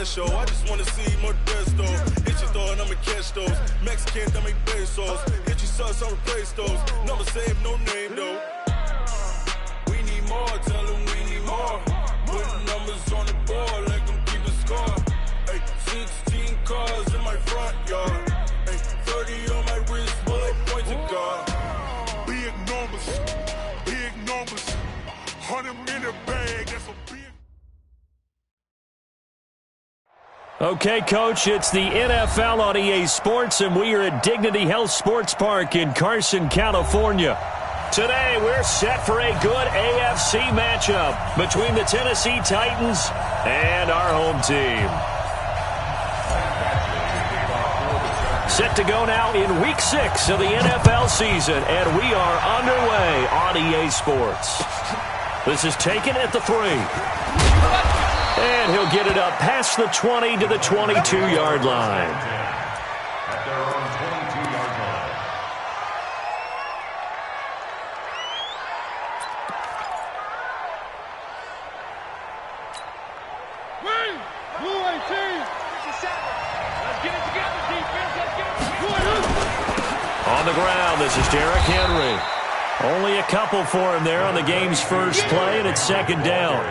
show. I just wanna see Modesto. Hit your throw and I'ma catch those. Mexican, that make pesos. Hit your sauce, I'll replace those. Number save, no name though. We need more, tell them we need more. Putting numbers on the board like I'm keeping score. Ay, 16 cars in my front yard. Ay, 30 on my wrist, bullet point to God. Big numbers, 100 minute bag, that's a big. Okay, Coach, it's the NFL on EA Sports, and we are at Dignity Health Sports Park in Carson, California. Today, we're set for a good AFC matchup between the Tennessee Titans and our home team. Set to go now in Week 6 of the NFL season, and we are underway on EA Sports. This is taken at the 3. And he'll get it up past the 20 to the 22-yard line. On the ground, this is Derrick Henry. Only a couple for him there on the game's first play, and it's second down.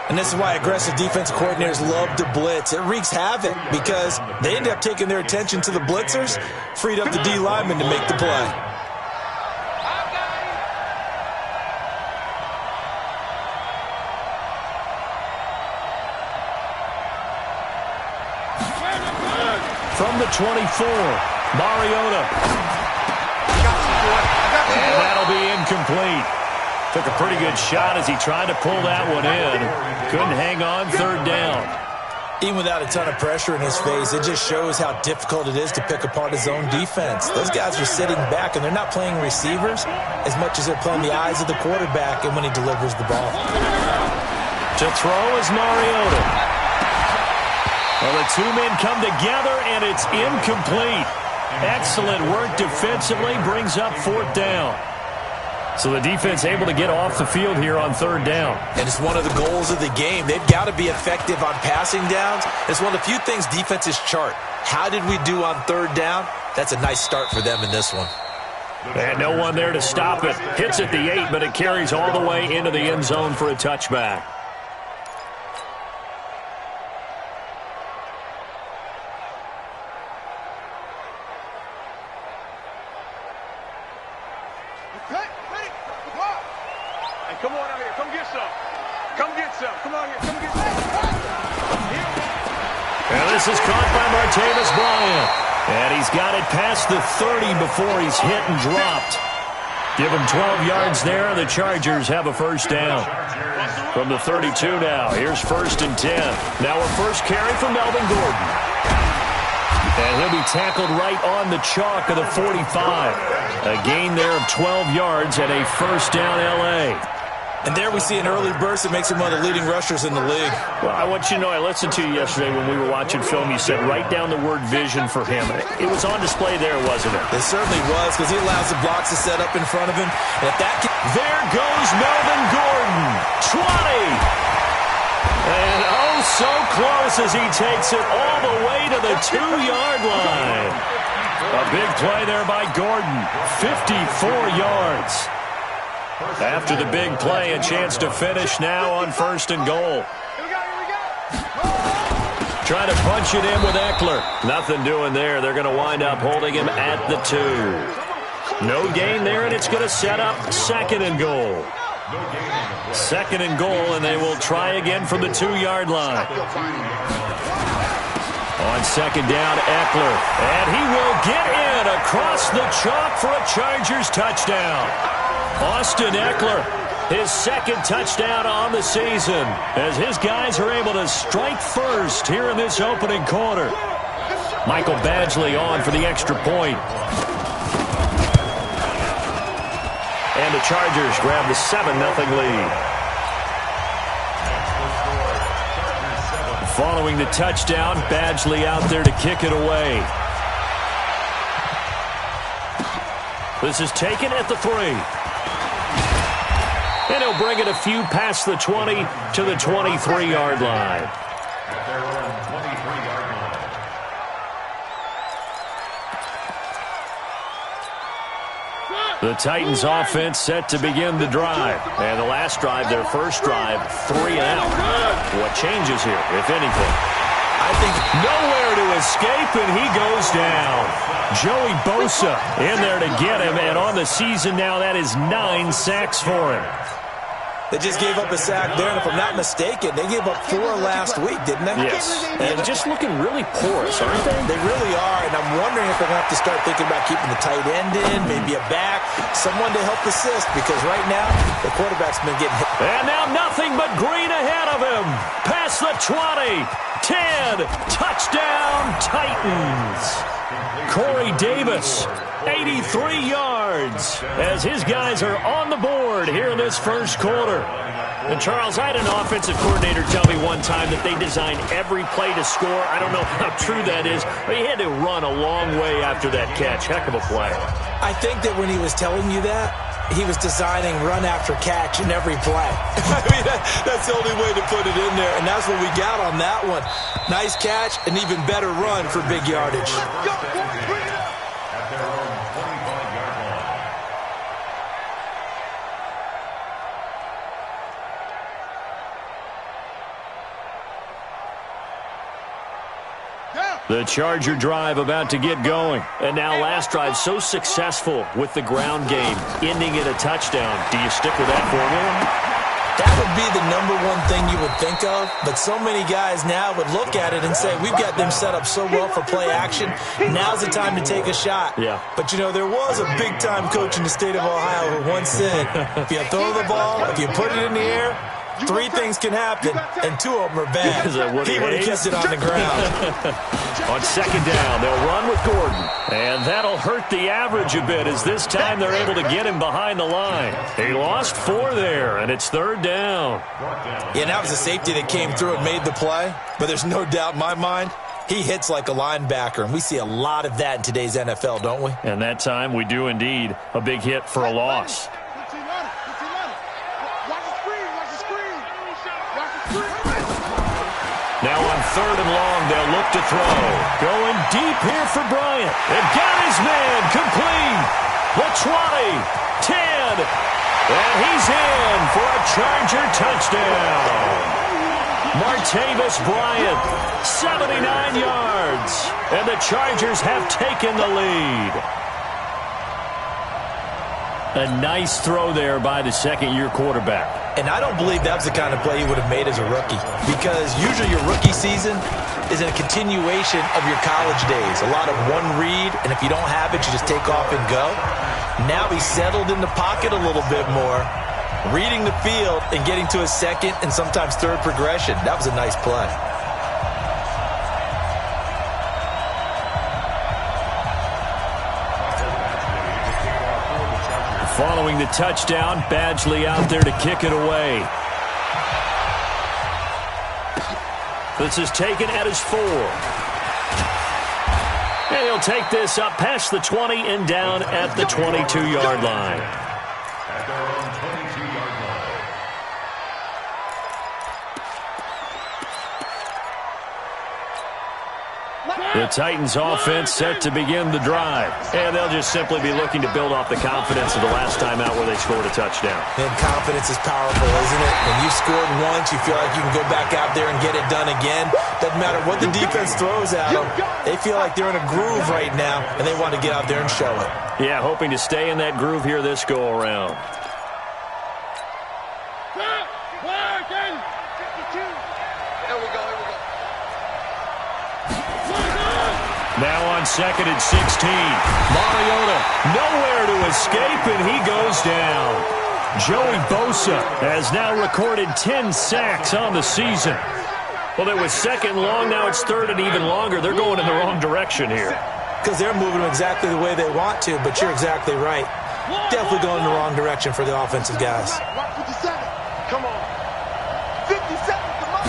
And this is why aggressive defensive coordinators love to blitz. It wreaks havoc because they end up taking their attention to the blitzers, freed up the D lineman to make the play. From the 24, Mariota. And that'll be incomplete. Took a pretty good shot as he tried to pull that one in. Couldn't hang on, third down. Even without a ton of pressure in his face, it just shows how difficult it is to pick apart his own defense. Those guys are sitting back, and they're not playing receivers as much as they're playing the eyes of the quarterback and when he delivers the ball. To throw is Mariota. Well, the two men come together, and it's incomplete. Excellent work defensively, brings up fourth down. So the defense able to get off the field here on third down. And it's one of the goals of the game. They've got to be effective on passing downs. It's one of the few things defenses chart. How did we do on third down? That's a nice start for them in this one. And no one there to stop it. Hits at the 8, but it carries all the way into the end zone for a touchback. Come on out here. Come get some. Come get some. Come on here. Come get some. And this is caught by Martavis Bryant. And he's got it past the 30 before he's hit and dropped. Give him 12 yards there, and the Chargers have a first down. From the 32 now, here's first and 10. Now a first carry for Melvin Gordon. And he'll be tackled right on the chalk of the 45. A gain there of 12 yards and a first down L.A. And there we see an early burst that makes him one of the leading rushers in the league. Well, I want you to know, I listened to you yesterday when we were watching film. You said write down the word vision for him. It was on display there, wasn't it? It certainly was, because he allows the blocks to set up in front of him. And if that there goes Melvin Gordon. 20. And oh, so close as he takes it all the way to the 2-yard line. A big play there by Gordon. 54 yards. After the big play, a chance to finish now on first and goal. Trying to punch it in with Eckler. Nothing doing there. They're going to wind up holding him at the 2. No gain there, and it's going to set up second and goal. Second and goal, and they will try again from the 2-yard line. On second down, Eckler. And he will get in across the chalk for a Chargers touchdown. Austin Eckler, his second touchdown on the season, as his guys are able to strike first here in this opening quarter. Michael Badgley on for the extra point. And the Chargers grab the 7-0 lead. Following the touchdown, Badgley out there to kick it away. This is taken at the 3. And he'll bring it a few past the 20 to the 23-yard line. The Titans offense set to begin the drive. And the last drive, their first drive, 3 and out. What changes here, if anything? I think nowhere to escape, and he goes down. Joey Bosa in there to get him, and on the season now, that is 9 sacks for him. they just gave up a sack there, and if I'm not mistaken, they gave up 4 last week, didn't they? Yes, and just looking really porous, aren't they? They really are, and I'm wondering if they're going to have to start thinking about keeping the tight end in, maybe a back, someone to help assist, because right now, the quarterback's been getting hit. And now nothing but green ahead of him. Past the 20, 10, touchdown Titans. Corey Davis, 83 yards, as his guys are on the board here in this first quarter. And Charles, I had an offensive coordinator tell me one time that they designed every play to score. I don't know how true that is, but he had to run a long way after that catch. Heck of a play. I think that when he was telling you that, he was designing run after catch in every play. I mean, that's the only way to put it in there, and that's what we got on that one. Nice catch, an even better run for big yardage. The Charger drive about to get going. And now last drive so successful with the ground game, ending in a touchdown. Do you stick with that formula? That would be the number one thing you would think of, but so many guys now would look at it and say, we've got them set up so well for play action, now's the time to take a shot. Yeah. But, you know, there was a big-time coach in the state of Ohio who once said, if you throw the ball, if you put it in the air, 3 things can happen, and 2 of them are bad. He would have kept it on the ground. On second down, they'll run with Gordon. And that'll hurt the average a bit as this time they're able to get him behind the line. He lost 4 there, and it's 3rd down. Yeah, that was a safety that came through and made the play. But there's no doubt in my mind, he hits like a linebacker, and we see a lot of that in today's NFL, don't we? And that time we do indeed. A big hit for a loss. Now on 3rd and long, they'll look to throw. Going deep here for Bryant. And got his man complete. The 20, 10, and he's in for a Charger touchdown. Martavis Bryant, 79 yards. And the Chargers have taken the lead. A nice throw there by the second-year quarterback. And I don't believe that was the kind of play he would have made as a rookie, because usually your rookie season is a continuation of your college days. A lot of one read, and if you don't have it, you just take off and go. Now he's settled in the pocket a little bit more, reading the field and getting to a second and sometimes third progression. That was a nice play. Following the touchdown, Badgley out there to kick it away. This is taken at his 4. And he'll take this up past the 20 and down at the 22-yard line. The Titans offense set to begin the drive. And they'll just simply be looking to build off the confidence of the last time out where they scored a touchdown. And confidence is powerful, isn't it? When you've scored once, you feel like you can go back out there and get it done again. Doesn't matter what the defense throws at them. They feel like they're in a groove right now, and they want to get out there and show it. Yeah, hoping to stay in that groove here this go-around. Now on 2nd and 16. Mariota nowhere to escape, and he goes down. Joey Bosa has now recorded 10 sacks on the season. Well, it was 2nd long, now it's 3rd and even longer. They're going in the wrong direction here. Because they're moving them exactly the way they want to, but you're exactly right. Definitely going in the wrong direction for the offensive guys. Come on. 50 seconds to mark.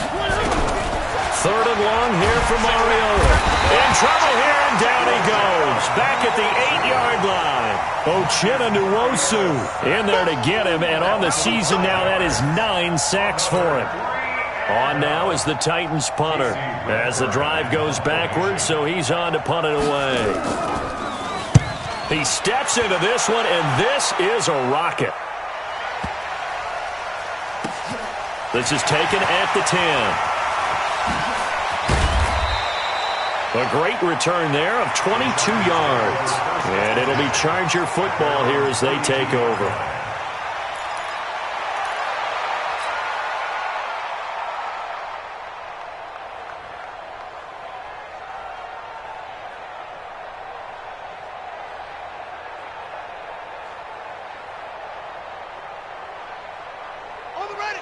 3rd and long here for Mariota. In trouble here, and down he goes. Back at the 8-yard line. Uchenna Nwosu in there to get him, and on the season now, that is 9 sacks for him. On now is the Titans punter as the drive goes backwards, so he's on to punt it away. He steps into this one, and this is a rocket. This is taken at the 10. A great return there of 22 yards. And it'll be Charger football here as they take over.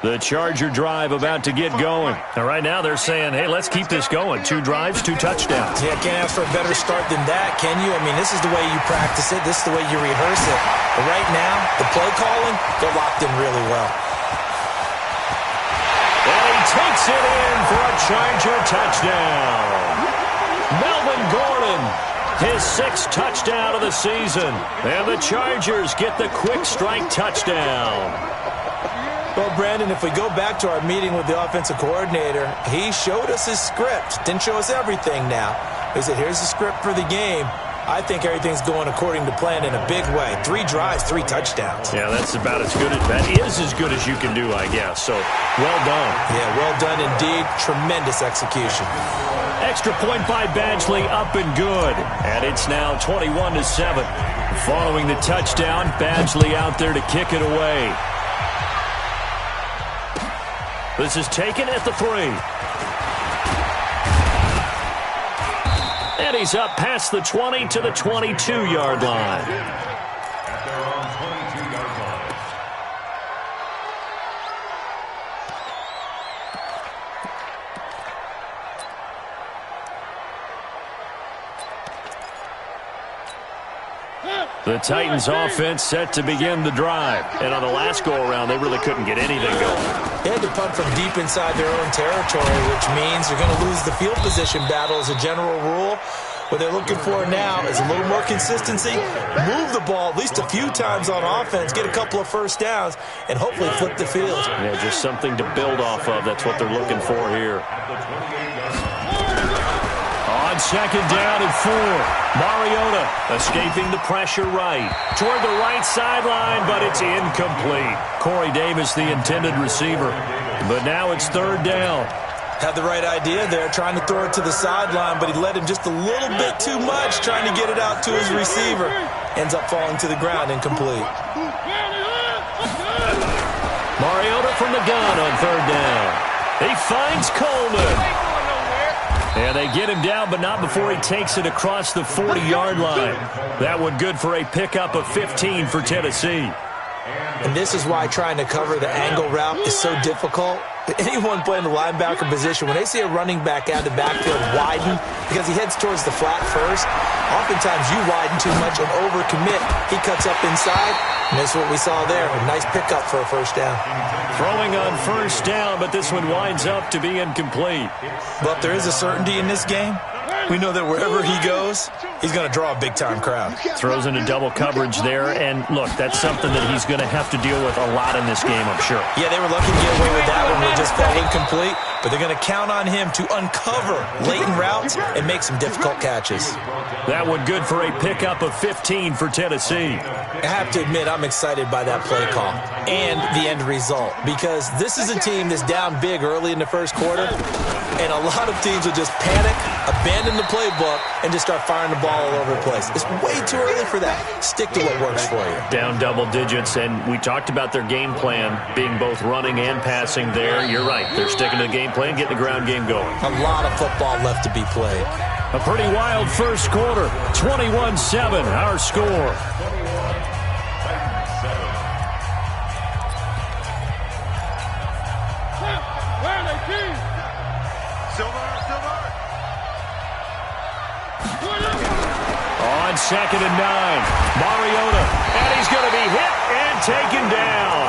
The Charger drive about to get going. And right now they're saying, hey, let's keep this going. 2 drives, 2 touchdowns. Yeah, can't ask for a better start than that, can you? I mean, this is the way you practice it. This is the way you rehearse it. But right now, the play calling, they're locked in really well. And he takes it in for a Charger touchdown. Melvin Gordon, his 6th touchdown of the season. And the Chargers get the quick strike touchdown. Well, Brandon, if we go back to our meeting with the offensive coordinator, he showed us his script. Didn't show us everything now. He said, here's the script for the game. I think everything's going according to plan in a big way. 3 drives, 3 touchdowns. Yeah, that's about as good as that is as good as you can do, I guess. So, well done. Yeah, well done indeed. Tremendous execution. Extra point by Badgley, up and good. And it's now 21-7. Following the touchdown, Badgley out there to kick it away. This is taken at the 3. And he's up past the 20 to the 22-yard line. The Titans offense set to begin the drive. And on the last go-around, they really couldn't get anything going. They had to punt from deep inside their own territory, which means you're going to lose the field position battle as a general rule. What they're looking for now is a little more consistency, move the ball at least a few times on offense, get a couple of first downs, and hopefully flip the field. Yeah, just something to build off of. That's what they're looking for here. On 2nd down and 4. Mariota escaping the pressure right. Toward the right sideline, but it's incomplete. Corey Davis, the intended receiver. But now it's 3rd down. Had the right idea there, trying to throw it to the sideline, but he led him just a little bit too much, trying to get it out to his receiver. Ends up falling to the ground, incomplete. Mariota from the gun on 3rd down. He finds Coleman. And they get him down, but not before he takes it across the 40-yard line. That one good for a pickup of 15 for Tennessee. And this is why trying to cover the angle route is so difficult. Anyone playing the linebacker position, when they see a running back out of the backfield widen because he heads towards the flat first, oftentimes you widen too much and overcommit. He cuts up inside, and that's what we saw there. A nice pickup for a first down. Throwing on 1st down, but this one winds up to be incomplete. But there is a certainty in this game. We know that wherever he goes, he's going to draw a big-time crowd. Throws into double coverage there, and look, that's something that he's going to have to deal with a lot in this game, I'm sure. Yeah, they were lucky to get away with that one. They just fell incomplete, but they're going to count on him to uncover latent routes and make some difficult catches. That one good for a pickup of 15 for Tennessee. I have to admit, I'm excited by that play call and the end result, because this is a team that's down big early in the first quarter, and a lot of teams will just panic, abandon the playbook, and just start firing the ball all over the place. It's way too early for that. Stick to what works for you. Down double digits, and we talked about their game plan being both running and passing there. You're right. They're sticking to the game plan, getting the ground game going. A lot of football left to be played. A pretty wild first quarter. 21-7, our score. On 2nd and 9, Mariota, and he's going to be hit and taken down.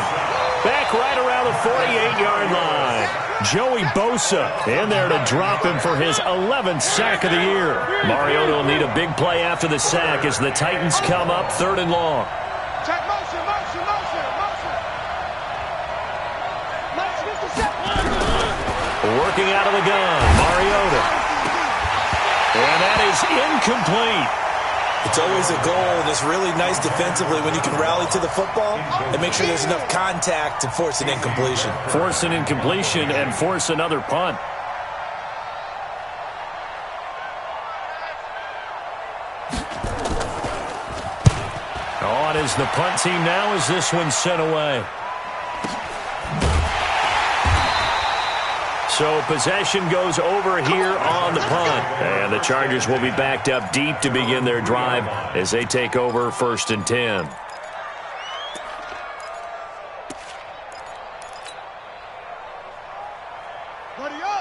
Back right around the 48-yard line. Joey Bosa in there to drop him for his 11th sack of the year. Mariota will need a big play after the sack as the Titans come up 3rd and long. Check motion, motion, motion, motion. Working out of the gun, Mariota. And that is incomplete. It's always a goal, and it's really nice defensively when you can rally to the football and make sure there's enough contact to force an incompletion. Force an incompletion and force another punt. On is the punt team now as this one's sent away. So possession goes over here on the punt. And the Chargers will be backed up deep to begin their drive as they take over 1st and 10.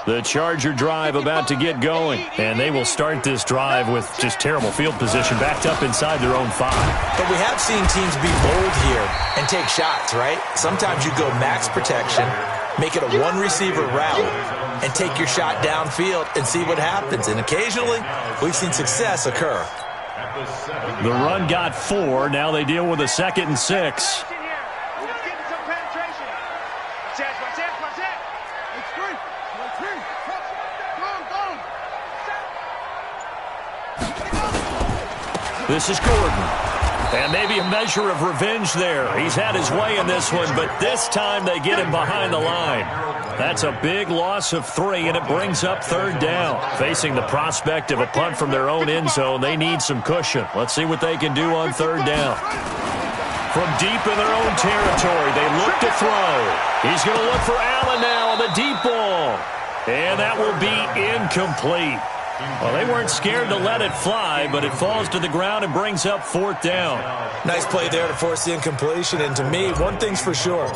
The Charger drive about to get going. And they will start this drive with just terrible field position backed up inside their own 5. But we have seen teams be bold here and take shots, right? Sometimes you go max protection, make it a one-receiver route, and take your shot downfield and see what happens. And occasionally, we've seen success occur. The run got 4. Now they deal with a 2nd and 6. This is Gordon. And maybe a measure of revenge there. He's had his way in this one, but this time they get him behind the line. That's a big loss of 3, and it brings up 3rd down. Facing the prospect of a punt from their own end zone, they need some cushion. Let's see what they can do on 3rd down. From deep in their own territory, they look to throw. He's going to look for Allen now on the deep ball. And that will be incomplete. Well, they weren't scared to let it fly, but it falls to the ground and brings up 4th down. Nice play there to force the incompletion. And to me, one thing's for sure.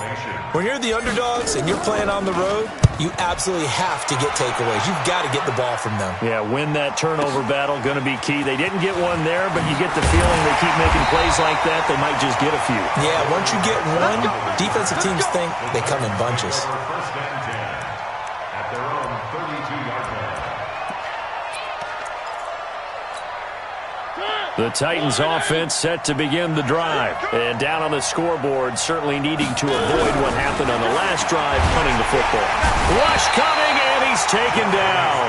When you're the underdogs and you're playing on the road, you absolutely have to get takeaways. You've got to get the ball from them. Yeah, win that turnover battle, going to be key. They didn't get one there, but you get the feeling they keep making plays like that, they might just get a few. Yeah, once you get one, defensive teams think they come in bunches. The Titans offense set to begin the drive. And down on the scoreboard, certainly needing to avoid what happened on the last drive, punting the football. Rush coming, and he's taken down.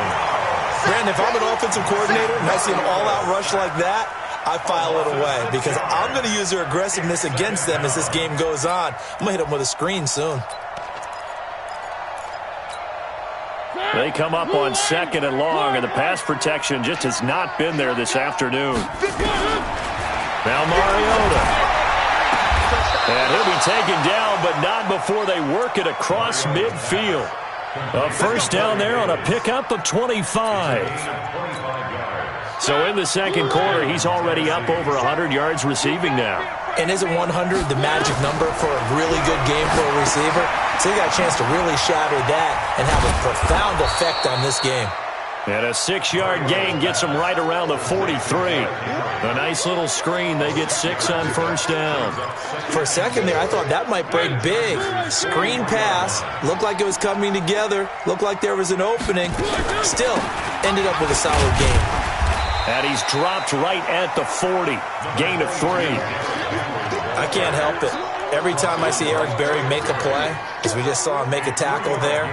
Brandon, if I'm an offensive coordinator and I see an all-out rush like that, I file it away because I'm going to use their aggressiveness against them as this game goes on. I'm going to hit them with a screen soon. They come up on 2nd and long, and the pass protection just has not been there this afternoon. Now Mariota. And he'll be taken down, but not before they work it across midfield. A 1st down there on a pickup of 25. So in the 2nd quarter, he's already up over 100 yards receiving now. And isn't 100 the magic number for a really good game for a receiver? So you got a chance to really shatter that and have a profound effect on this game. And a 6-yard gain gets them right around the 43. A nice little screen. They get 6 on 1st down. For a second there, I thought that might break big. Screen pass. Looked like it was coming together. Looked like there was an opening. Still, ended up with a solid game. And he's dropped right at the 40. Gain of 3. I can't help it. Every time I see Eric Berry make a play, as we just saw him make a tackle there,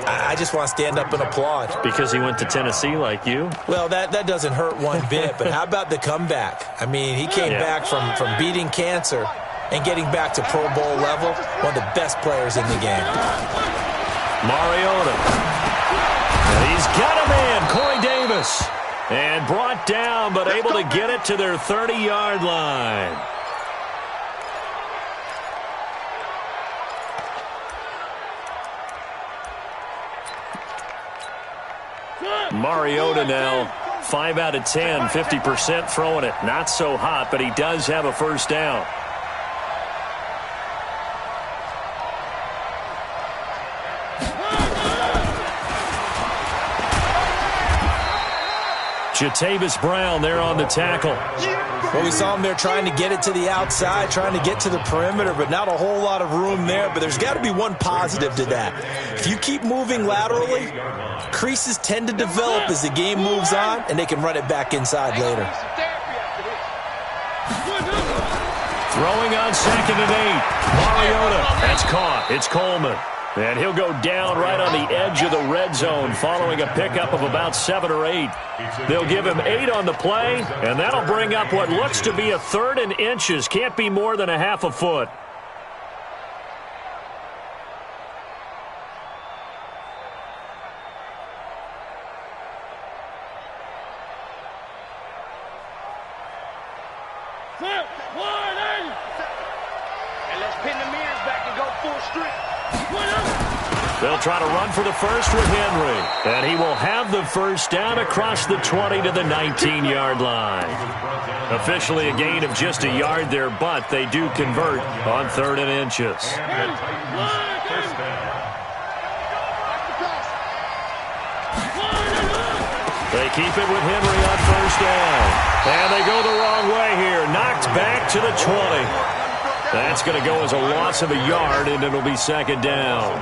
I just want to stand up and applaud. Because he went to Tennessee like you? Well, that doesn't hurt one bit, but how about the comeback? I mean, he came back from beating cancer and getting back to Pro Bowl level, one of the best players in the game. Mariota. And he's got a man, Corey Davis. And brought down, but able to get it to their 30-yard line. Mariota now, 5 out of 10, 50% throwing it. Not so hot, but he does have a 1st down. Jatavis Brown there on the tackle. Well, we saw him there trying to get it to the outside, trying to get to the perimeter, but not a whole lot of room there. But there's got to be one positive to that. If you keep moving laterally, creases tend to develop as the game moves on, and they can run it back inside later. Throwing on 2nd and 8. Mariota. That's caught. It's Coleman. And he'll go down right on the edge of the red zone following a pickup of about 7 or 8. They'll give him 8 on the play, and that'll bring up what looks to be a 3rd and inches. Can't be more than a half a foot. And let's pin the mirrors back and go full strength. They'll try to run for the first with Henry. And he will have the first down across the 20 to the 19-yard line. Officially a gain of just a yard there, but they do convert on 3rd and inches. They keep it with Henry on first down. And they go the wrong way here. Knocked back to the 20. That's going to go as a loss of a yard, and it'll be 2nd down.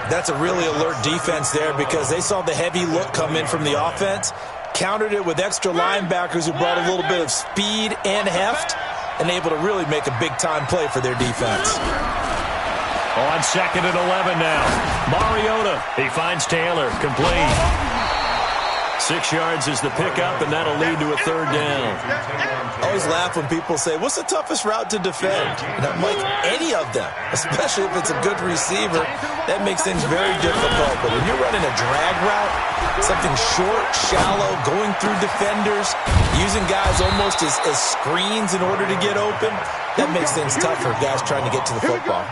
That's a really alert defense there because they saw the heavy look come in from the offense, countered it with extra linebackers who brought a little bit of speed and heft, and able to really make a big-time play for their defense. On 2nd and 11 now. Mariota, he finds Taylor, complete. 6 yards is the pickup, and that'll lead to a 3rd down. I always laugh when people say, what's the toughest route to defend? And I'm like, any of them, especially if it's a good receiver. That makes things very difficult. But when you're running a drag route, something short, shallow, going through defenders, using guys almost as screens in order to get open, that makes things tough for guys trying to get to the football.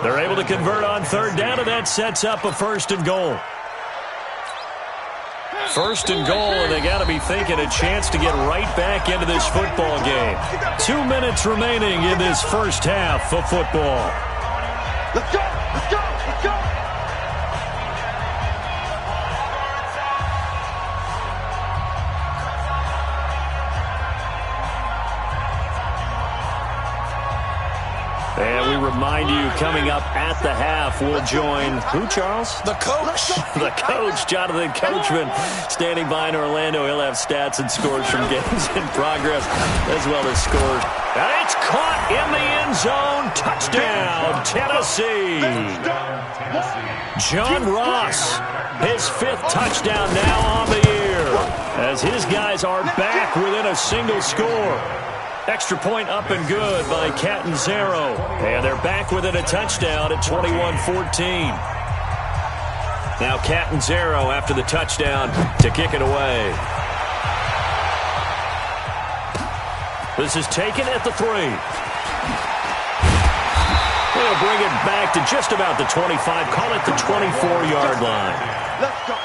They're able to convert on 3rd down, and that sets up a 1st and goal. 1st and goal, and they got to be thinking a chance to get right back into this football game. 2 minutes remaining in this first half of football. Let's go! Let's go! Let's go! And we remind you, coming up at the half, we'll join who, Charles? The coach. The coach, Jonathan Coachman, standing by in Orlando. He'll have stats and scores from games in progress, as well as scores. And it's caught in the end zone. Touchdown, Tennessee. John Ross, his 5th touchdown now on the year, as his guys are back within a single score. Extra point up and good by Catanzaro. And they're back within a touchdown at 21-14. Now Catanzaro after the touchdown to kick it away. This is taken at the 3. They'll bring it back to just about the 25. Call it the 24-yard line. Let's go!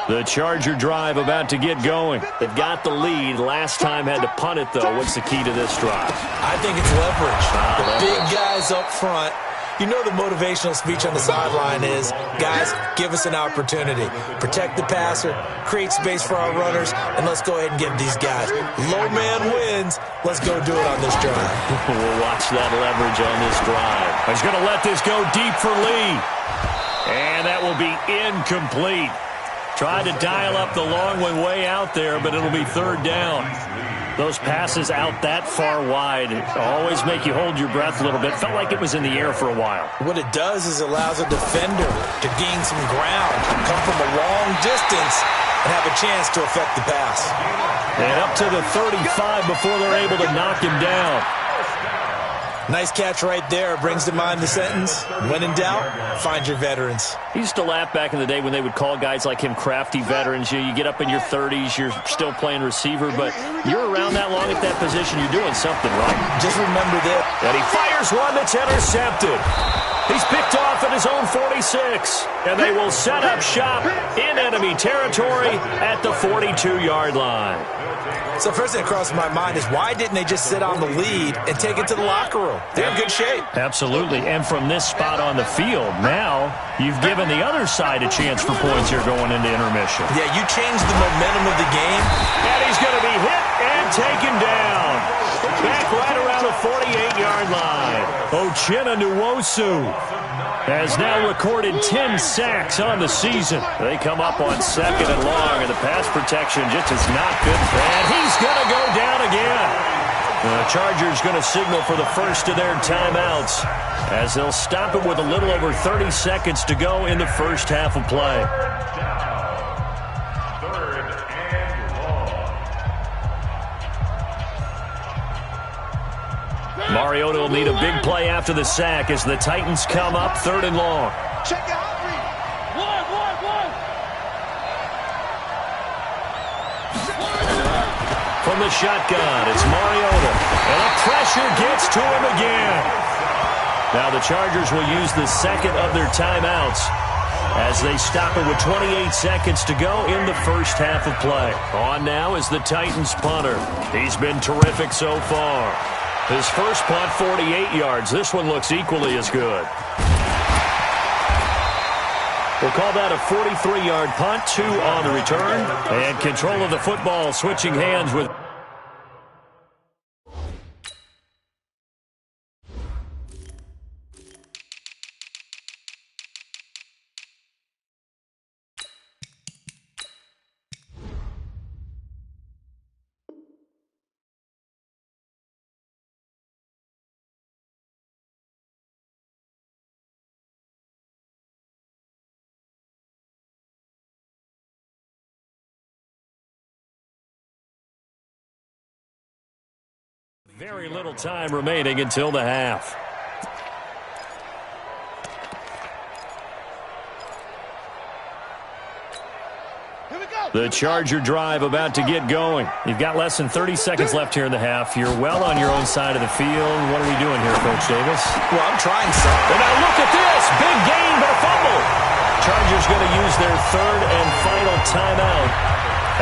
The Charger drive about to get going. They've got the lead. Last time had to punt it, though. What's the key to this drive? I think it's leverage. The big guys up front. You know the motivational speech on the sideline is, guys, give us an opportunity. Protect the passer, create space for our runners, and let's go ahead and give these guys. Low man wins. Let's go do it on this drive. We'll watch that leverage on this drive. He's going to let this go deep for Lee. And that will be incomplete. Tried to dial up the long one way out there, but it'll be 3rd down. Those passes out that far wide always make you hold your breath a little bit. Felt like it was in the air for a while. What it does is allows a defender to gain some ground, come from a long distance, and have a chance to affect the pass. And up to the 35 before they're able to knock him down. Nice catch right there. Brings to mind the sentence, when in doubt, find your veterans. He used to laugh back in the day when they would call guys like him crafty veterans. You get up in your 30s, you're still playing receiver, but you're around that long at that position, you're doing something right. Just remember this. And he fires one that's intercepted. He's picked off at his own 46, and they will set up shop in enemy territory at the 42-yard line. So first thing that crosses my mind is why didn't they just sit on the lead and take it to the locker room? They're in good shape. Absolutely, and from this spot on the field, now you've given the other side a chance for points here going into intermission. Yeah, you changed the momentum of the game. And he's going to be hit and taken down. Back right around the 48-yard line. Uchenna Nwosu has now recorded 10 sacks on the season. They come up on 2nd and long, and the pass protection just is not good. And he's going to go down again. The Chargers going to signal for the first of their timeouts as they'll stop it with a little over 30 seconds to go in the first half of play. Mariota will need a big play after the sack as the Titans come up 3rd and long. Check out. One. From the shotgun, it's Mariota. And the pressure gets to him again. Now the Chargers will use the second of their timeouts as they stop it with 28 seconds to go in the first half of play. On now is the Titans punter. He's been terrific so far. His first punt, 48 yards. This one looks equally as good. We'll call that a 43-yard punt, 2 on the return. And control of the football switching hands with... Very little time remaining until the half. The Charger drive about to get going. You've got less than 30 seconds left here in the half. You're well on your own side of the field. What are we doing here, Coach Davis? Well, I'm trying something. And now look at this. Big gain, but a fumble. Chargers going to use their 3rd and final timeout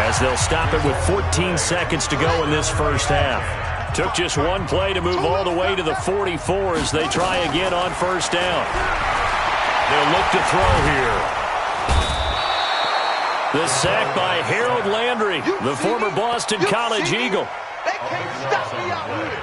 as they'll stop it with 14 seconds to go in this first half. Took just one play to move all the way to the 44 as they try again on first down. They'll look to throw here. The sack by Harold Landry, the former Boston College Eagle. They can't stop me out here.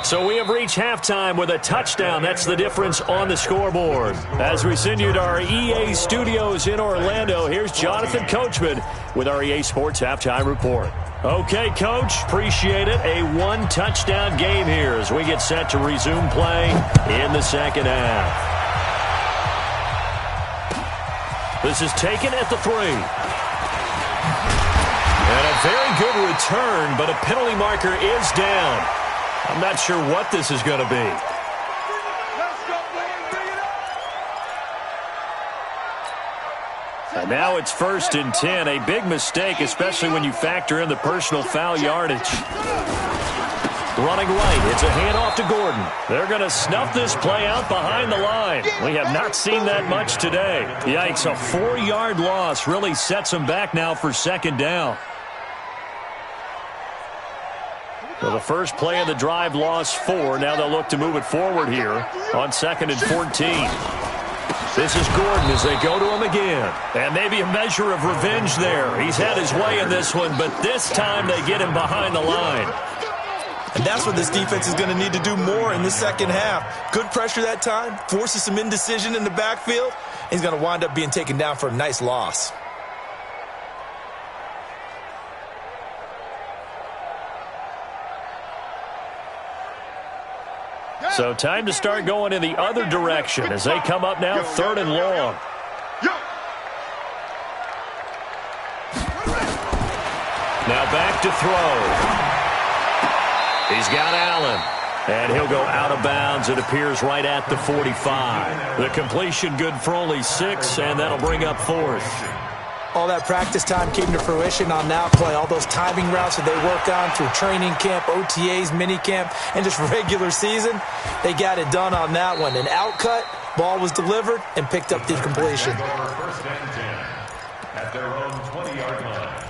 So we have reached halftime with a touchdown. That's the difference on the scoreboard. As we send you to our EA studios in Orlando, here's Jonathan Coachman with our EA Sports Halftime Report. Okay, Coach, appreciate it. A 1-touchdown game here as we get set to resume play in the second half. This is taken at the 3. And a very good return, but a penalty marker is down. I'm not sure what this is going to be. Let's go, boys. Bring it up. And now it's 1st and 10. A big mistake, especially when you factor in the personal foul yardage. Running right, it's a handoff to Gordon. They're going to snuff this play out behind the line. We have not seen that much today. Yikes, a 4-yard loss really sets them back now for 2nd down. So the first play of the drive lost 4. Now they'll look to move it forward here on 2nd and 14. This is Gordon as they go to him again. And maybe a measure of revenge there. He's had his way in this one, but this time they get him behind the line. And that's what this defense is going to need to do more in the second half. Good pressure that time, forces some indecision in the backfield. He's going to wind up being taken down for a nice loss. So time to start going in the other direction as they come up now 3rd and long. Now back to throw. He's got Allen. And he'll go out of bounds. It appears right at the 45. The completion good for only 6, and that'll bring up 4th. All that practice time came to fruition on that play. All those timing routes that they work on through training camp, OTAs, mini camp, and just regular season, they got it done on that one. An outcut, ball was delivered, and picked up the completion. First and 10 at their own 20-yard line.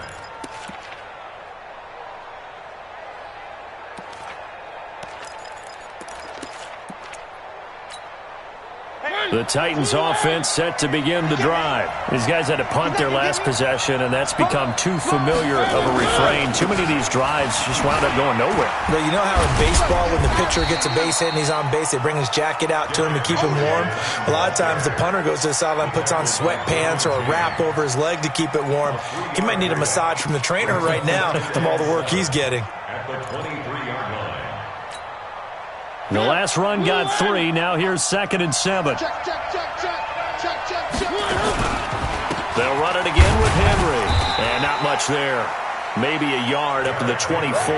The Titans offense set to begin the drive. These guys had to punt their last possession, and that's become too familiar of a refrain. Too many of these drives just wound up going nowhere. But you know how in baseball, when the pitcher gets a base hit and he's on base, they bring his jacket out to him to keep him warm? A lot of times the punter goes to the sideline, puts on sweatpants or a wrap over his leg to keep it warm. He might need a massage from the trainer right now from all the work he's getting. At the 23-yard line. The last run got 3. Now here's 2nd and 7. They'll run it again with Henry. And not much there. Maybe a yard up to the 24.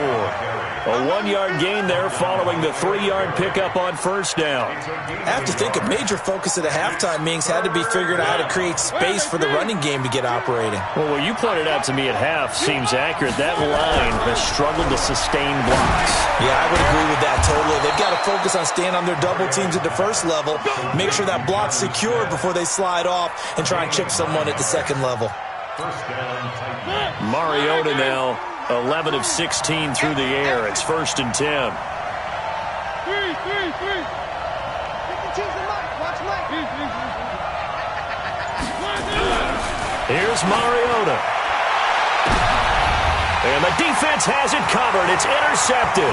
A 1-yard gain there following the 3-yard pickup on first down. I have to think a major focus at a halftime meetings had to be figuring out how to create space for the running game to get operating. Well, what you pointed out to me at half seems accurate. That line has struggled to sustain blocks. Yeah, I would agree with that totally. They've got to focus on staying on their double teams at the first level, make sure that block's secure before they slide off and try and chip someone at the second level. First down, Titans. Mariota now 11 of 16 through the air. It's 1st and 10. Here's Mariota. And the defense has it covered. It's intercepted.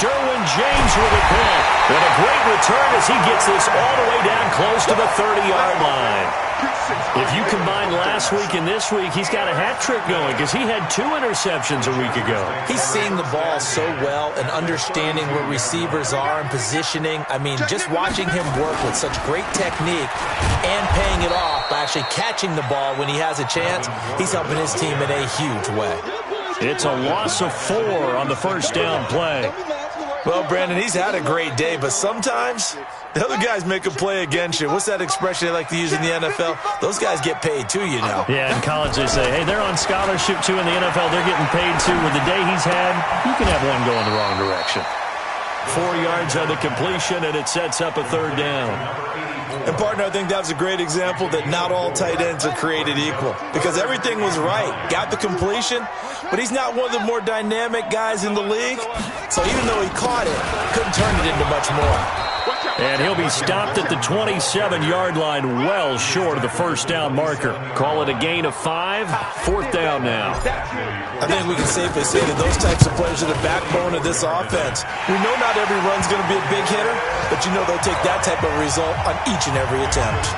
Derwin James with a pick. And a great return as he gets this all the way down close to the 30-yard line. If you combine last week and this week, he's got a hat trick going because he had 2 interceptions a week ago. He's seeing the ball so well and understanding where receivers are and positioning. I mean, just watching him work with such great technique and paying it off by actually catching the ball when he has a chance, he's helping his team in a huge way. It's a loss of 4 on the first down play. Well, Brandon, he's had a great day, but sometimes the other guys make a play against you. What's that expression they like to use in the NFL? Those guys get paid too, you know. Yeah, in college they say, hey, they're on scholarship too. In the NFL, they're getting paid too. With the day he's had, you can have one going the wrong direction. 4 yards on the completion, and it sets up a 3rd down. And, partner, I think that was a great example that not all tight ends are created equal because everything was right. Got the completion, but he's not one of the more dynamic guys in the league. So even though he caught it, couldn't turn it into much more. And he'll be stopped at the 27-yard line, well short of the first down marker. Call it a gain of 5, 4th down now. I think we can safely say that those types of players are the backbone of this offense. We know not every run's going to be a big hitter, but you know they'll take that type of result on each and every attempt.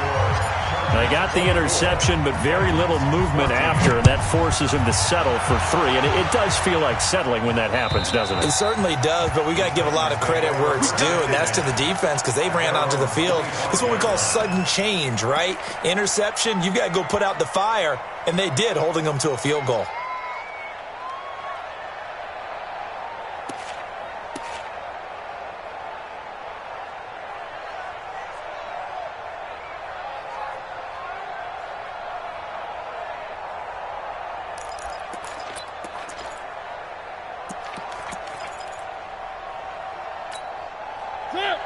They got the interception, but very little movement after, and that forces him to settle for 3. And it does feel like settling when that happens, doesn't it? It certainly does, but we got to give a lot of credit where it's due, and that's to the defense because they ran onto the field. It's what we call sudden change, right? Interception, you've got to go put out the fire, and they did, holding them to a field goal.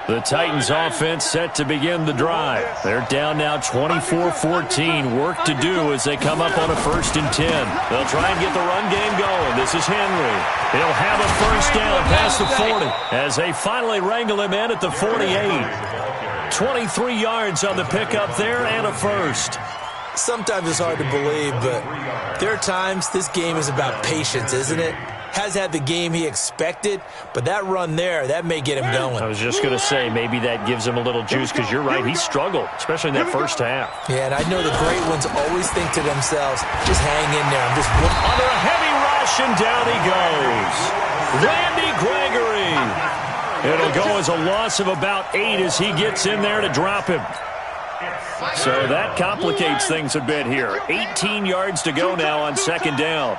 The Titans offense set to begin the drive. They're down now 24-14. Work to do as they come up on a 1st and 10. They'll try and get the run game going. This is Henry. He'll have a first down past the 40 as they finally wrangle him in at the 48. 23 yards on the pickup there and a first. Sometimes it's hard to believe, but there are times this game is about patience, isn't it? Has had the game he expected, but that run there, that may get him going. I was just going to say, maybe that gives him a little juice because you're right, he struggled, especially in that first half. Yeah, and I know the great ones always think to themselves, just hang in there. I'm just under a heavy rush, and down he goes. Randy Gregory. It'll go as a loss of about 8 as he gets in there to drop him. So that complicates things a bit here. 18 yards to go now on 2nd down.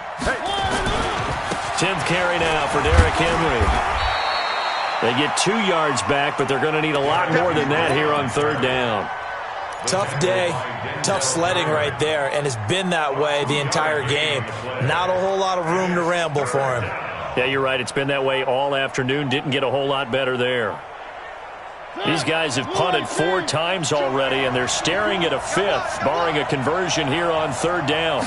10th carry now for Derrick Henry. They get 2 yards back, but they're going to need a lot more than that here on 3rd down. Tough day, tough sledding right there, and it's been that way the entire game. Not a whole lot of room to ramble for him. Yeah, you're right. It's been that way all afternoon. Didn't get a whole lot better there. These guys have punted 4 times already, and they're staring at a 5th, barring a conversion here on 3rd down.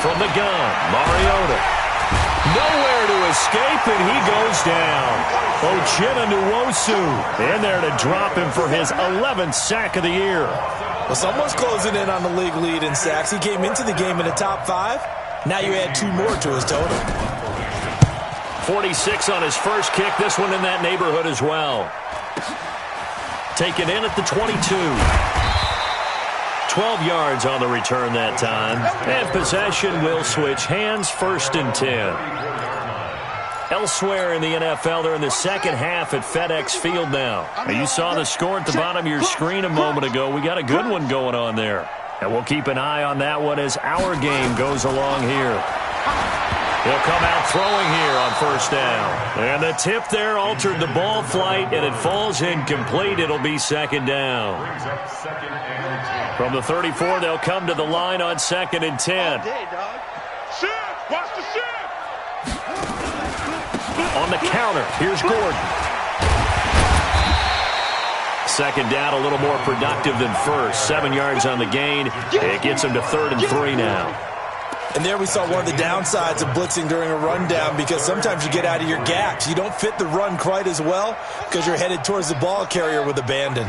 From the gun, Mariota. Nowhere to escape, and he goes down. Uchenna Nwosu in there to drop him for his 11th sack of the year. Well, someone's closing in on the league lead in sacks. He came into the game in the top 5. Now you add 2 more to his total. 46 on his first kick. This one in that neighborhood as well. Taken in at the 22. 12 yards on the return that time. And possession will switch hands, 1st and 10. Elsewhere in the NFL, they're in the second half at FedEx Field now. You saw the score at the bottom of your screen a moment ago. We got a good one going on there. And we'll keep an eye on that one as our game goes along here. He'll come out throwing here on 1st down. And the tip there altered the ball flight, and it falls incomplete. It'll be 2nd down. From the 34, they'll come to the line on 2nd and 10. Watch the shit! On the counter, here's Gordon. 2nd down, a little more productive than first. 7 yards on the gain. It gets him to 3rd and 3 now. And there we saw one of the downsides of blitzing during a rundown, because sometimes you get out of your gaps. You don't fit the run quite as well because you're headed towards the ball carrier with abandon.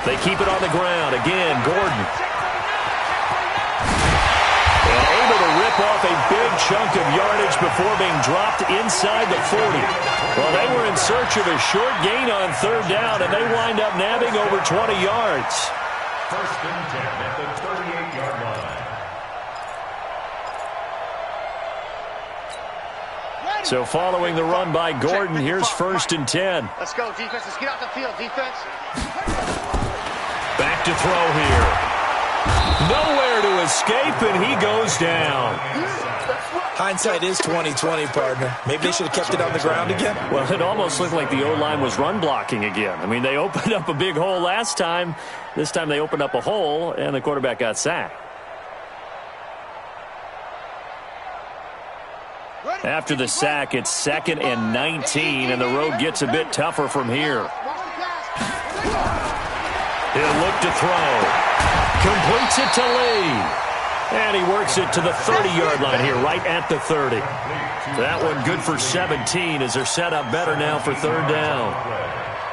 They keep it on the ground. Again, Gordon. And able to rip off a big chunk of yardage before being dropped inside the 40. Well, they were in search of a short gain on 3rd down, and they wind up nabbing over 20 yards. 1st and 10 at the 38-yard line. So following the run by Gordon, here's 1st and 10. Let's go, defense. Let's get out the field, defense. Back to throw here. Nowhere to escape, and he goes down. Hindsight is 20/20, partner. Maybe they should have kept it on the ground again. Well, it almost looked like the O-line was run blocking again. I mean, they opened up a big hole last time. This time they opened up a hole, and the quarterback got sacked. After the sack, it's 2nd and 19, and the road gets a bit tougher from here. He'll look to throw. Completes it to Lee. And he works it to the 30-yard line here, right at the 30. That one good for 17 as they're set up better now for 3rd down.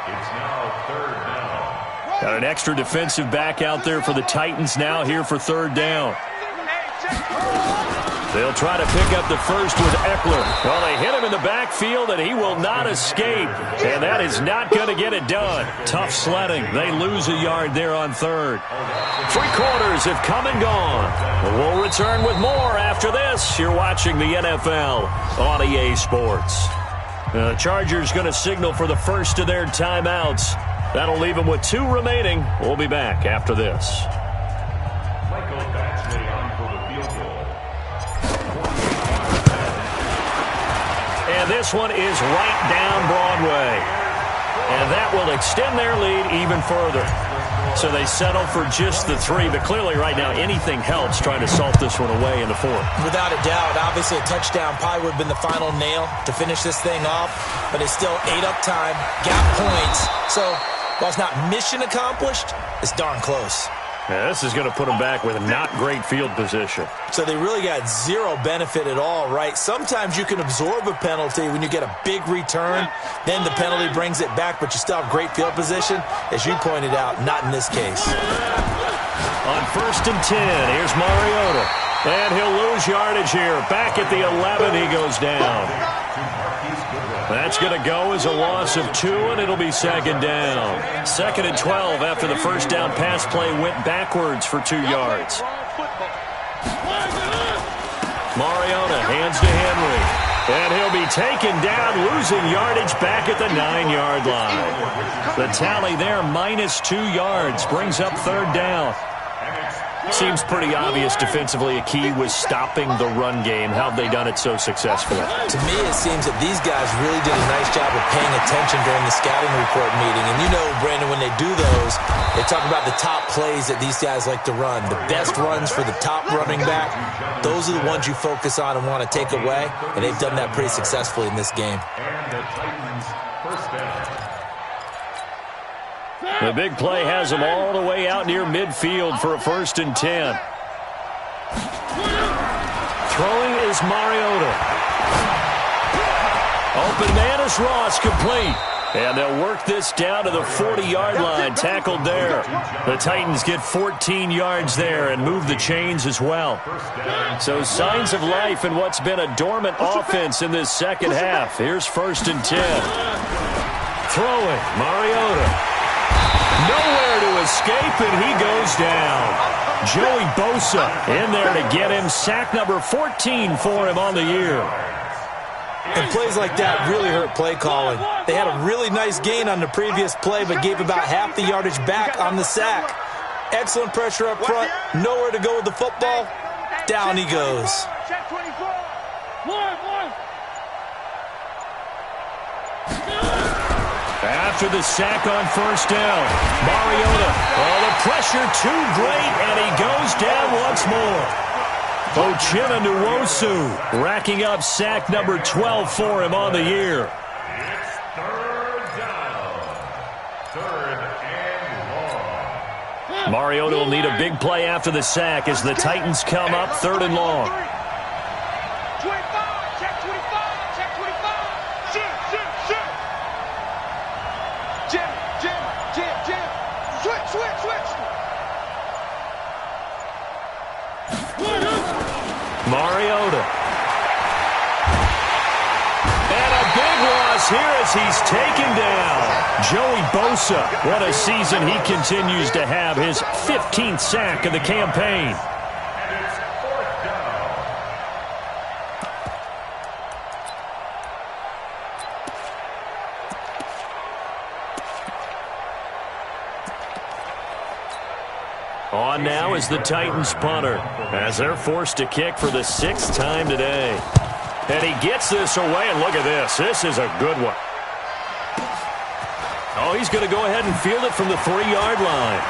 It's now 3rd down. Got an extra defensive back out there for the Titans now here for 3rd down. They'll try to pick up the first with Eckler. Well, they hit him in the backfield, and he will not escape. And that is not going to get it done. Tough sledding. They lose a yard there on 3rd. 3 quarters have come and gone. We'll return with more after this. You're watching the NFL on EA Sports. The Chargers going to signal for the first of their timeouts. That'll leave them with 2 remaining. We'll be back after this. Michael Batchley on for the field goal. And this one is right down Broadway. And that will extend their lead even further. So they settle for just the 3. But clearly right now anything helps trying to salt this one away in the 4th. Without a doubt, obviously a touchdown probably would have been the final nail to finish this thing off. But it's still ate up time, got points. So while it's not mission accomplished, it's darn close. Yeah, this is going to put them back with a not great field position. So they really got 0 benefit at all, right? Sometimes you can absorb a penalty when you get a big return. Then the penalty brings it back, but you still have great field position. As you pointed out, not in this case. On 1st and 10, here's Mariota. And he'll lose yardage here. Back at the 11, he goes down. That's going to go as a loss of 2, and it'll be 2nd down. 2nd and 12 after the first down pass play went backwards for 2 yards. Mariota hands to Henry. And he'll be taken down, losing yardage back at the 9-yard line. The tally there, -2 yards, brings up 3rd down. Seems pretty obvious defensively a key was stopping the run game. How have they done it so successfully? To me, it seems that these guys really did a nice job of paying attention during the scouting report meeting. And you know, Brandon, when they do those, they talk about the top plays that these guys like to run. The best runs for the top running back, those are the ones you focus on and want to take away. And they've done that pretty successfully in this game. And the Titans' 1st down. The big play has them all the way out near midfield for a 1st and 10. Throwing is Mariota. Open man is Ross, complete. And they'll work this down to the 40-yard line, tackled there. The Titans get 14 yards there and move the chains as well. So signs of life in what's been a dormant offense in this second half. Here's 1st and 10. Throwing, Mariota. Nowhere to escape, and he goes down. Joey Bosa in there to get him. Sack number 14 for him on the year. And plays like that really hurt play calling. They had a really nice gain on the previous play, but gave about half the yardage back on the sack. Excellent pressure up front. Nowhere to go with the football. Down he goes. After the sack on 1st down, Mariota. Oh, the pressure too great, and he goes down once more. Uchenna Nwosu racking up sack number 12 for him on the year. It's 3rd down. 3rd and long. Mariota will need a big play after the sack as the Titans come up 3rd and long. 25, check 25, check 25. Shit. Jim. Switch. Mariota. And a big loss here as he's taken down. Joey Bosa, what a season he continues to have. His 15th sack of the campaign. And it's 4th down. On now is the Titans punter as they're forced to kick for the 6th time today. And he gets this away, and look at this. This is a good one. Oh, he's going to go ahead and field it from the 3-yard line.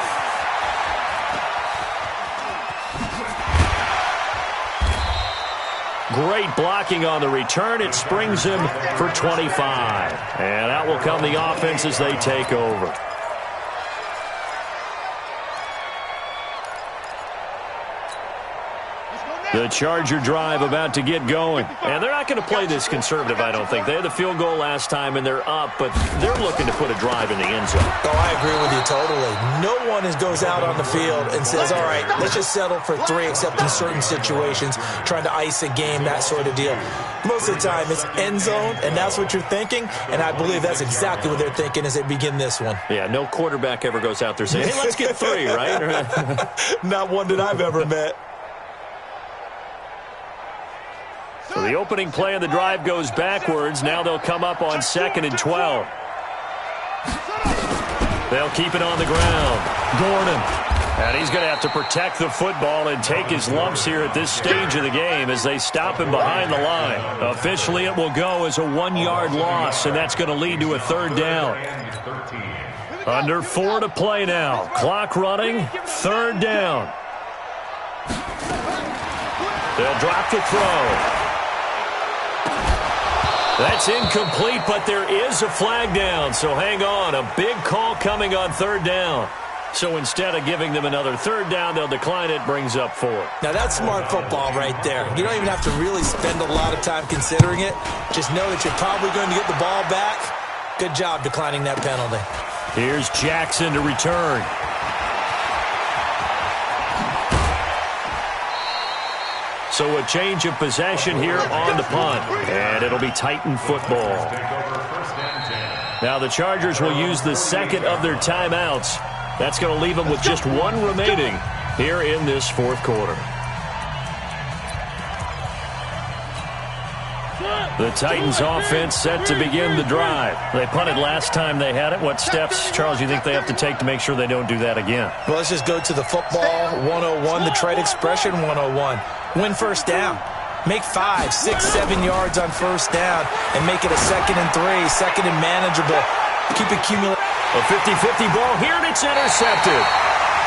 Great blocking on the return. It springs him for 25. And out will come the offense as they take over. The Charger drive about to get going. And they're not going to play this conservative, I don't think. They had the field goal last time, and they're up, but they're looking to put a drive in the end zone. Oh, I agree with you totally. No one goes out on the field and says, all right, let's just settle for 3, except in certain situations, trying to ice a game, that sort of deal. Most of the time, it's end zone, and that's what you're thinking, and I believe that's exactly what they're thinking as they begin this one. Yeah, no quarterback ever goes out there saying, hey, let's get 3, right? Not one that I've ever met. So the opening play of the drive goes backwards. Now they'll come up on 2nd and 12. They'll keep it on the ground. Gordon. And he's going to have to protect the football and take his lumps here at this stage of the game as they stop him behind the line. Officially, it will go as a 1-yard loss, and that's going to lead to a 3rd down. Under 4 to play now. Clock running. 3rd down. They'll drop the throw. That's incomplete, but there is a flag down, so hang on. A big call coming on 3rd down. So instead of giving them another 3rd down, they'll decline it, brings up 4. Now, that's smart football right there. You don't even have to really spend a lot of time considering it. Just know that you're probably going to get the ball back. Good job declining that penalty. Here's Jackson to return. So a change of possession here on the punt, and it'll be Titan football. Now the Chargers will use the 2nd of their timeouts. That's going to leave them with just 1 remaining here in this 4th quarter. The Titans offense set to begin the drive. They punted last time they had it. What steps, Charles, you think they have to take to make sure they don't do that again? Well, let's just go to the football 101, the trade expression 101. Win 1st down. Make 5, 6, 7 yards on 1st down and make it a 2nd and 3, 2nd and manageable. Keep accumulating. A 50-50 ball here, and it's intercepted.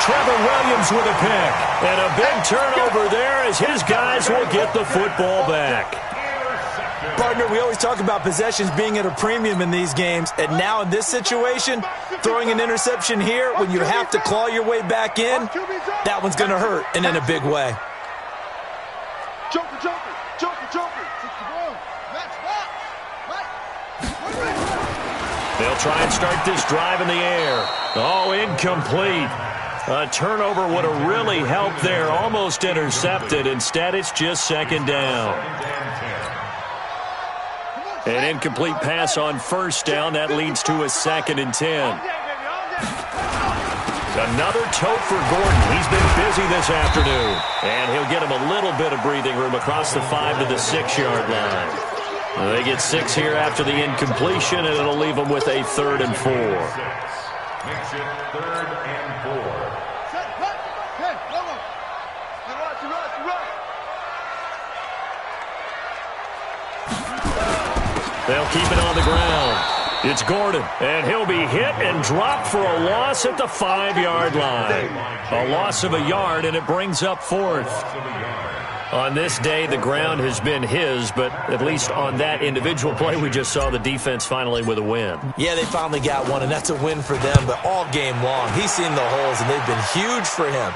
Trevor Williams with a pick. And a big turnover there as his guys will get the football back. Partner, we always talk about possessions being at a premium in these games, and now in this situation, throwing an interception here when you have to claw your way back in, that one's going to hurt, and in a big way. Joker, Joker, Joker, Joker. They'll try and start this drive in the air. Oh, incomplete. A turnover would have really helped there. Almost intercepted. Instead, it's just second down. An incomplete pass on first down. That leads to a 2nd and 10. Another tote for Gordon. He's been busy this afternoon. And he'll get him a little bit of breathing room across the 5 to the 6-yard line. They get 6 here after the incompletion, and it'll leave them with a 3rd and 4. Makes it 3rd and 4. They'll keep it on the ground. It's Gordon, and he'll be hit and dropped for a loss at the 5-yard line. A loss of a yard, and it brings up 4th. On this day, the ground has been his, but at least on that individual play, we just saw the defense finally with a win. Yeah, they finally got one, and that's a win for them, but all game long, he's seen the holes, and they've been huge for him.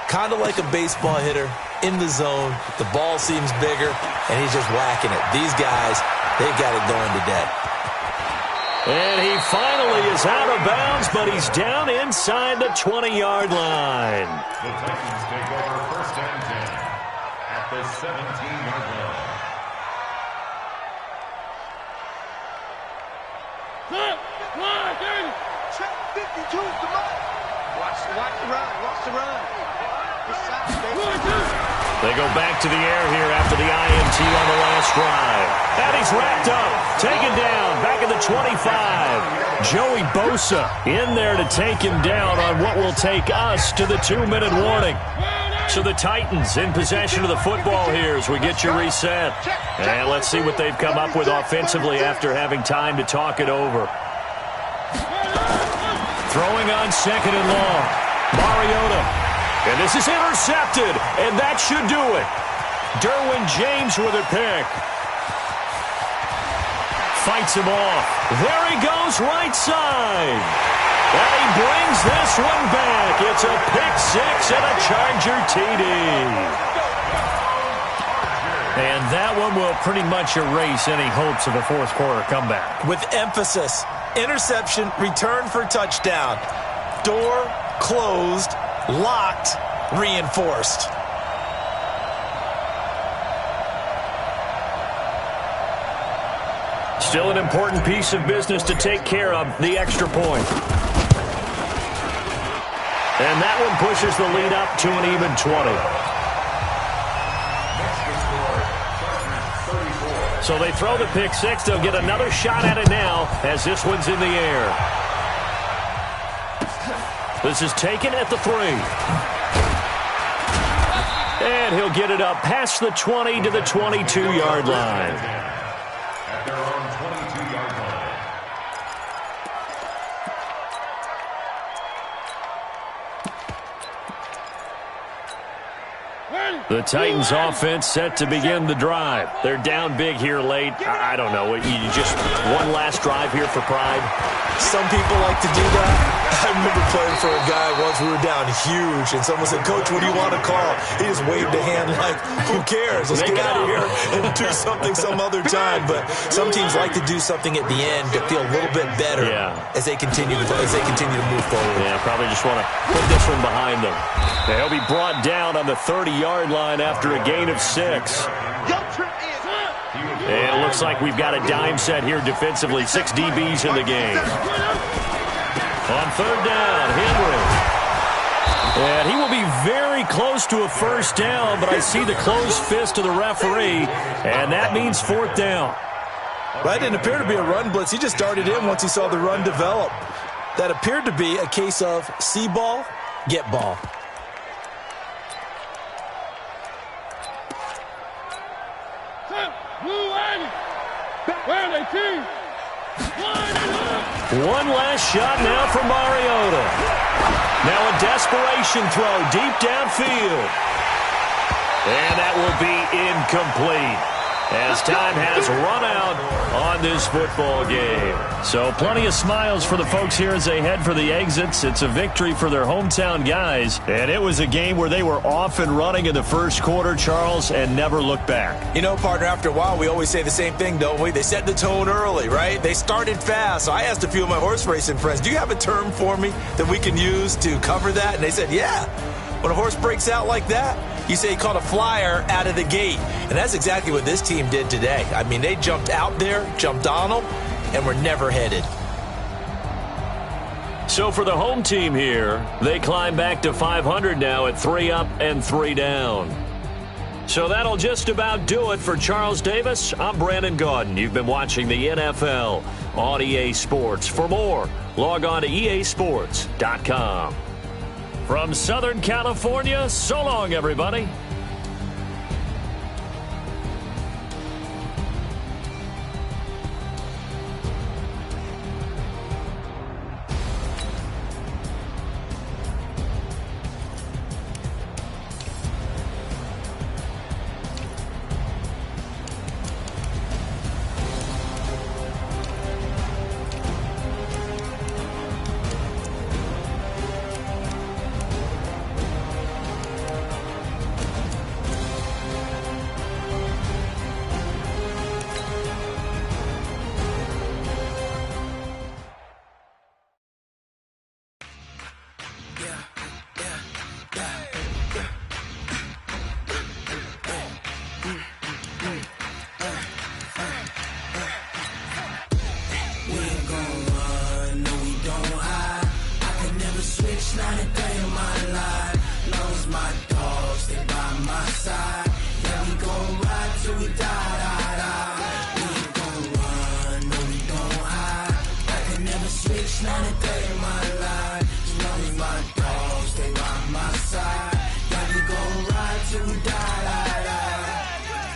Kind of like a baseball hitter in the zone. The ball seems bigger, and he's just whacking it. These guys, they've got it going today. And he finally is out of bounds, but he's down inside the 20-yard line. The Titans take over 1st and 10 at the 17-yard line. Check 52, come on. Watch the run, watch the run. They go back to the air here after the INT on the last drive. And he's wrapped up, taken down, back at the 25. Joey Bosa in there to take him down on what will take us to the 2-minute warning. So the Titans in possession of the football here as we get you reset. And let's see what they've come up with offensively after having time to talk it over. Throwing on 2nd and long. Mariota. And this is intercepted, and that should do it. Derwin James with a pick. Fights him off. There he goes, right side. And he brings this one back. It's a pick 6 and a Charger TD. And that one will pretty much erase any hopes of a fourth-quarter comeback. With emphasis, interception, return for touchdown. Door closed. Locked, reinforced. Still an important piece of business to take care of, the extra point. And that one pushes the lead up to an even 20. So they throw the pick 6. They'll get another shot at it now as this one's in the air. This is taken at the 3. And he'll get it up past the 20 to the 22-yard line. At their own 22-yard line. The Titans offense set to begin the drive. They're down big here late. I don't know. You just one last drive here for pride? Some people like to do that. I remember playing for a guy once. We were down huge, and someone said, "Coach, what do you want to call?" He just waved a hand like, "Who cares? Let's get out of here and do something some other time." But some teams like to do something at the end to feel a little bit better as they continue to move forward. Yeah, probably just want to put this one behind them. They'll be brought down on the 30-yard line after a gain of 6. And it looks like we've got a dime set here defensively. 6 DBs in the game. On 3rd down, Henry. And he will be very close to a first down, but I see the closed fist of the referee, and that means 4th down. That didn't appear to be a run blitz. He just darted in once he saw the run develop. That appeared to be a case of see ball, get ball. One last shot now for Mariota. Now a desperation throw deep downfield. And that will be incomplete. as time has run out on this football game. So plenty of smiles for the folks here as they head for the exits. It's a victory for their hometown guys. And it was a game where they were off and running in the first quarter, Charles, and never looked back. You know, partner, after a while, we always say the same thing, don't we? They set the tone early, right? They started fast. So I asked a few of my horse racing friends, do you have a term for me that we can use to cover that? And they said, yeah. When a horse breaks out like that, you say he caught a flyer out of the gate. And that's exactly what this team did today. I mean, they jumped out there, jumped on them, and were never headed. So for the home team here, they climb back to 500 now at 3 up and 3 down. So that'll just about do it for Charles Davis. I'm Brandon Gaudin. You've been watching the NFL on EA Sports. For more, log on to easports.com. From Southern California, so long, everybody.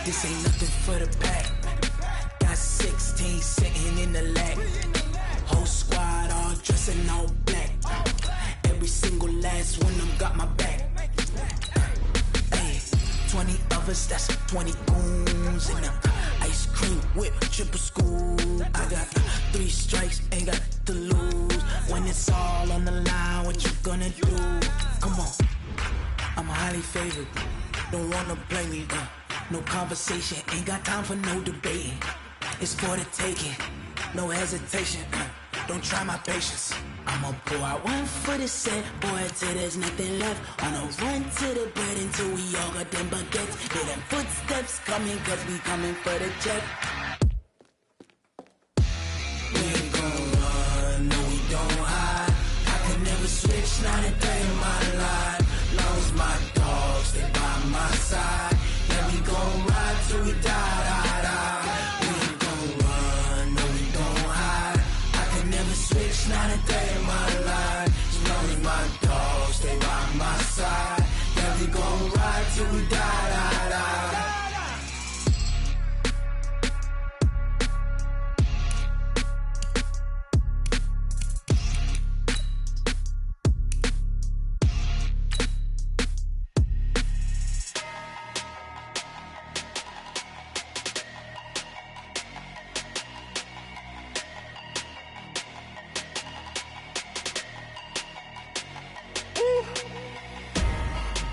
This ain't nothing for the pack. Got 16 sitting in the lag. Whole squad all dressing all black. Every single last one of them got my back. Hey, 20 of us, that's 20 goons in them. Ice cream whip, triple school. I got 3 strikes, ain't got to lose. When it's all on the line, what you gonna do? Come on, I'm highly favored. Don't wanna play me, no conversation, ain't got time for no debating. It's for the taking, no hesitation. Don't try my patience. I'ma pour out one for the set, boy, till there's nothing left. On a run to the bread until we all got them baguettes. Hear them footsteps coming, cause we coming for the check. We ain't gon' run, no we don't hide. I can never switch, not a day in my life. Long as my dogs, they by my side. Yeah, we gon' ride till we die, die, die. We ain't gon' run, no we don't hide. I can never switch, not a day in my life. As long as my dogs stay by my side. Yeah, we gon' ride till we die, die, die.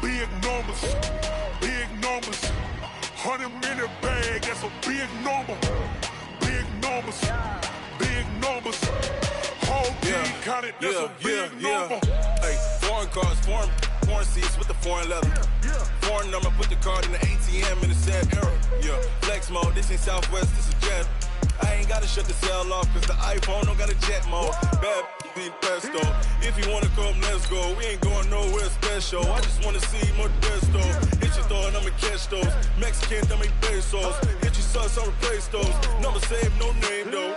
Big numbers, big numbers. 100-minute bag, that's a big number. Big numbers, big numbers. Whole team counted, that's a big number. Hey, foreign cars, foreign seats with the foreign leather. Foreign number, put the card in the ATM in the sad era. Yeah, flex mode, this ain't Southwest, this is Jet. I ain't gotta shut the cell off, cause the iPhone don't got a jet mode. Bad need pesto. If you wanna come, let's go. We ain't going nowhere special. I just wanna see more desto. Hit your throw and I'ma catch those. Mexican, dummy pesos. Hit your sauce, I'll replace those. Number save, no name though.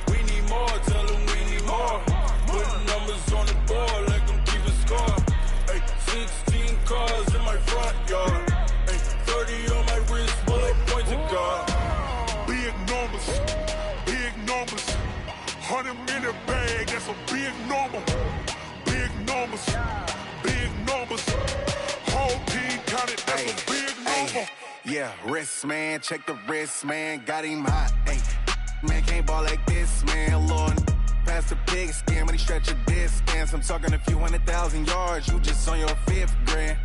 We need more, tell them we need more. Putting numbers on the board like I'm keeping score. Hey, 16 cars in my front yard. Hey, 30 on my wrist, bullet pointed guard. Big numbers, big numbers. 100-minute bag, that's a big number. Big numbers, big numbers. Whole team counted, that's a big number. Yeah, wrist, man, check the wrist, man, got him hot, ayy. Man, can't ball like this, man, Lord. Past the pig skin when he stretch a distance. I'm talking a few 100,000 yards, you just on your 5th grand.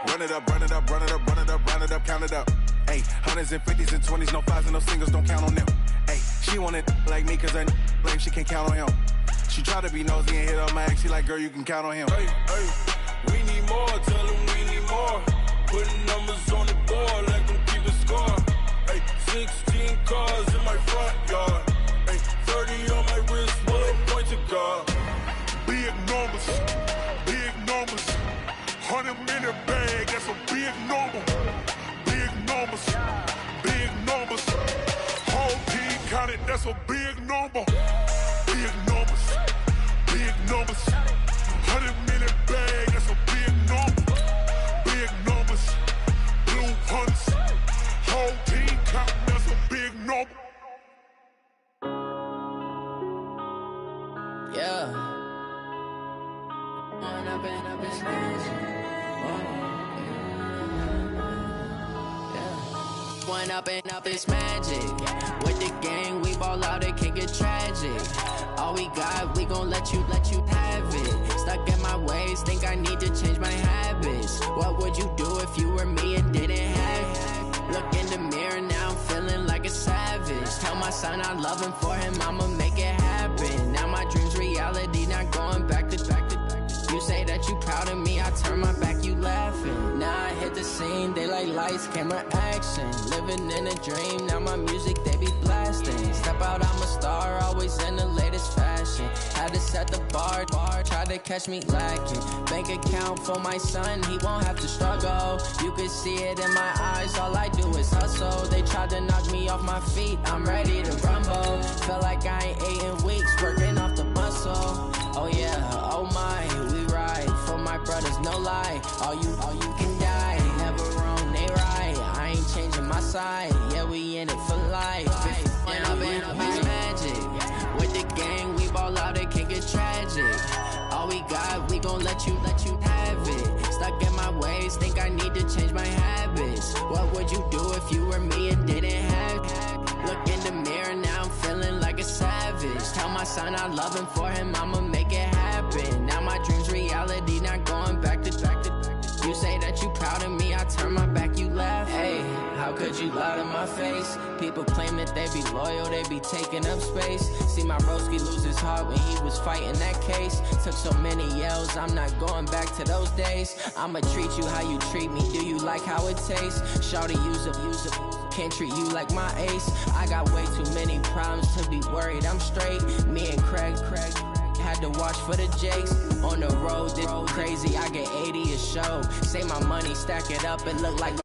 Run it up, run it up, run it up, run it up, run it up, count it up. Ayy, hundreds and 50s and 20s, no 5s and no singles, don't count on them. Ayy, she want it like me cause her lame, she can't count on him. She try to be nosy and hit up my ex, she like, girl, you can count on him. Hey, hey, we need more, tell them we need more. Putting numbers on the board, like them keeping score. Hey, 16 cars in my front yard. Hey, 30 on my wrist, bullet point to God. Big numbers, 100-minute bag, that's a big number. Big numbers, whole team counted, that's a big number. Big numbers, 100-minute bag, that's a big number. Big numbers, blue hunts, whole team counting, that's a big number. Yeah. One up and up is magic. With the gang, we ball out, it can get tragic. All we got, we gon' let you have it. Stuck in my ways, think I need to change my habits. What would you do if you were me and didn't have it? Look in the mirror, now I'm feeling like a savage. Tell my son I love him, for him I'ma make it happen. Now my dream's reality, not going back to. You say that you proud of me, I turn my back, you laughing. Now I hit the scene, they like lights, camera, action. Living in a dream, now my music, they be blasting. Step out, I'm a star, always in the latest fashion. Had to set the bar, try to catch me lacking. Bank account for my son, he won't have to struggle. You can see it in my eyes, all I do is hustle. They tried to knock me off my feet, I'm ready to rumble. Felt like I ain't ate in weeks, working off the muscle. Oh yeah, oh my, we ride for my brothers, no lie. All you can die, never wrong, they right. I ain't changing my side, yeah, we in it for life. When up and up is magic. With the gang, we ball out, it can get tragic. All we got, we gon' let you have it. Stuck in my ways, think I need to change my habits. What would you do if you were me and didn't have it? Look in the mirror, now I'm feeling like a savage. Tell my son I love him, for him I'ma make it happen. Now my dream's reality, not going back to. You say that you proud of me, I turn my back, you laugh. Hey, how could you lie to my face? People claim that they be loyal, they be taking up space. See my broski lose his heart when he was fighting that case. Took so many yells, I'm not going back to those days. I'ma treat you how you treat me, do you like how it tastes? Shawty, use up, can't treat you like my ace. I got way too many problems to be worried, I'm straight. Me and Craig had to watch for the Jakes. On the road, this crazy, I get 80 a show. Say my money, stack it up, it look like